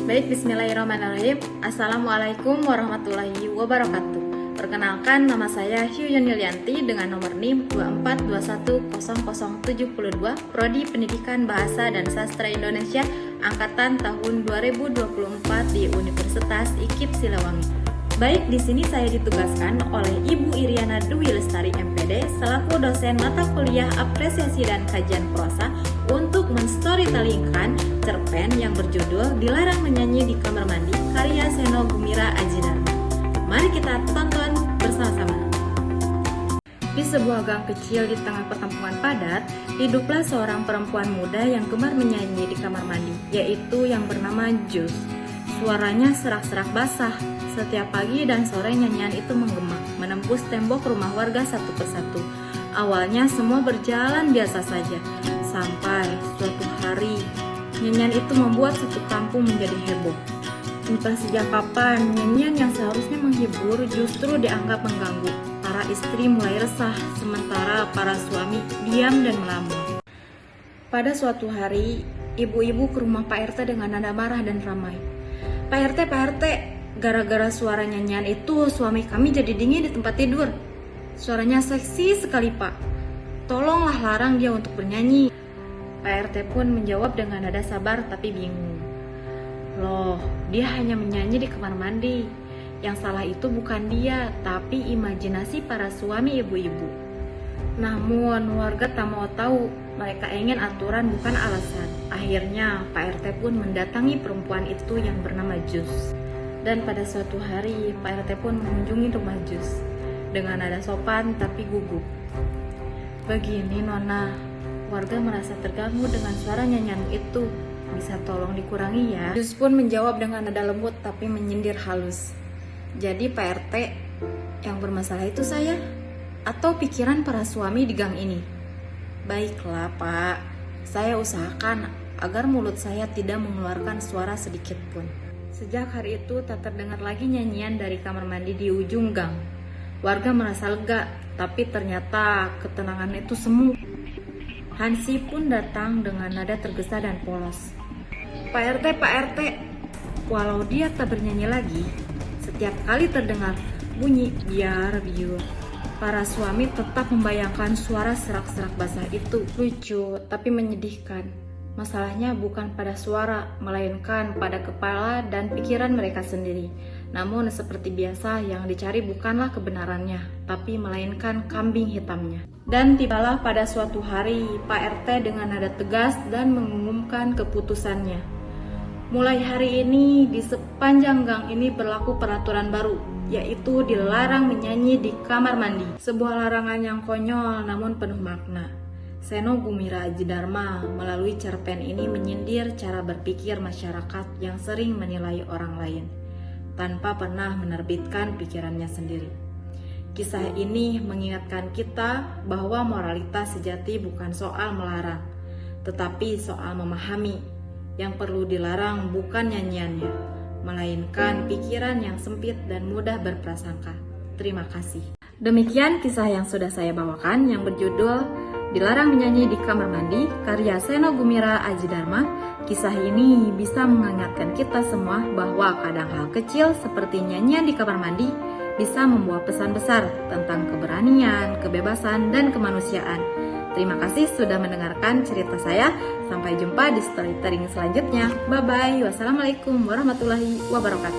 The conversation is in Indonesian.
Baik, bismillahirrahmanirrahim. Assalamualaikum warahmatullahi wabarakatuh. Perkenalkan, nama saya Hyun Yulianti dengan nomor NIM 242100072, Prodi Pendidikan Bahasa dan Sastra Indonesia, angkatan tahun 2024 di Universitas IKIP Siliwangi. Baik, di sini saya ditugaskan oleh Ibu Iriana Dwi Lestari MPD selaku dosen mata kuliah apresiasi dan kajian prosa untuk menstorytellingkan cerpen yang berjudul Dilarang Menyanyi di Kamar Mandi karya Seno Gumira Ajidarma. Mari kita tonton bersama-sama. Di sebuah gang kecil di tengah perkampungan padat, hiduplah seorang perempuan muda yang gemar menyanyi di kamar mandi, yaitu yang bernama Jus. Suaranya serak-serak basah. Setiap pagi dan sore nyanyian itu menggema, menembus tembok rumah warga satu persatu. Awalnya semua berjalan biasa saja, sampai suatu hari nyanyian itu membuat satu kampung menjadi heboh. Entah sejak kapan nyanyian yang seharusnya menghibur justru dianggap mengganggu. Para istri mulai resah, sementara para suami diam dan melamun. Pada suatu hari, ibu-ibu ke rumah Pak RT dengan nada marah dan ramai. Pak RT, gara-gara suara nyanyian itu suami kami jadi dingin di tempat tidur. Suaranya seksi sekali, Pak. Tolonglah larang dia untuk bernyanyi. Pak RT pun menjawab dengan nada sabar tapi bingung. Loh, dia hanya menyanyi di kamar mandi. Yang salah itu bukan dia, tapi imajinasi para suami ibu-ibu. Namun warga tak mau tahu, mereka ingin aturan bukan alasan. Akhirnya Pak RT pun mendatangi perempuan itu yang bernama Jus. Dan pada suatu hari Pak RT pun mengunjungi rumah Jus dengan nada sopan tapi gugup. Begini Nona, warga merasa terganggu dengan suara nyanyian itu. Bisa tolong dikurangi ya? Jus pun menjawab dengan nada lembut tapi menyindir halus. Jadi Pak RT, yang bermasalah itu saya? Atau pikiran para suami di gang ini? Baiklah Pak, saya usahakan agar mulut saya tidak mengeluarkan suara sedikit pun. Sejak hari itu tak terdengar lagi nyanyian dari kamar mandi di ujung gang. Warga merasa lega, tapi ternyata ketenangan itu semu. Hansi pun datang dengan nada tergesa dan polos. Pak RT, walau dia tak bernyanyi lagi, setiap kali terdengar bunyi biar-biur, para suami tetap membayangkan suara serak-serak basah itu. Lucu tapi menyedihkan. Masalahnya bukan pada suara, melainkan pada kepala dan pikiran mereka sendiri. Namun seperti biasa yang dicari bukanlah kebenarannya, tapi melainkan kambing hitamnya. Dan tibalah pada suatu hari Pak RT dengan nada tegas dan mengumumkan keputusannya. Mulai hari ini di sepanjang gang ini berlaku peraturan baru, yaitu dilarang menyanyi di kamar mandi. Sebuah larangan yang konyol namun penuh makna. Seno Gumira Ajidarma melalui cerpen ini menyindir cara berpikir masyarakat yang sering menilai orang lain tanpa pernah menerbitkan pikirannya sendiri. Kisah ini mengingatkan kita bahwa moralitas sejati bukan soal melarang, tetapi soal memahami. Yang perlu dilarang bukan nyanyiannya, melainkan pikiran yang sempit dan mudah berprasangka. Terima kasih. Demikian kisah yang sudah saya bawakan yang berjudul Dilarang Menyanyi di Kamar Mandi karya Seno Gumira Ajidarma. Kisah ini bisa mengingatkan kita semua bahwa kadang hal kecil seperti nyanyian di kamar mandi bisa membawa pesan besar tentang keberanian, kebebasan, dan kemanusiaan. Terima kasih sudah mendengarkan cerita saya. Sampai jumpa di storytelling selanjutnya. Bye-bye. Wassalamualaikum warahmatullahi wabarakatuh.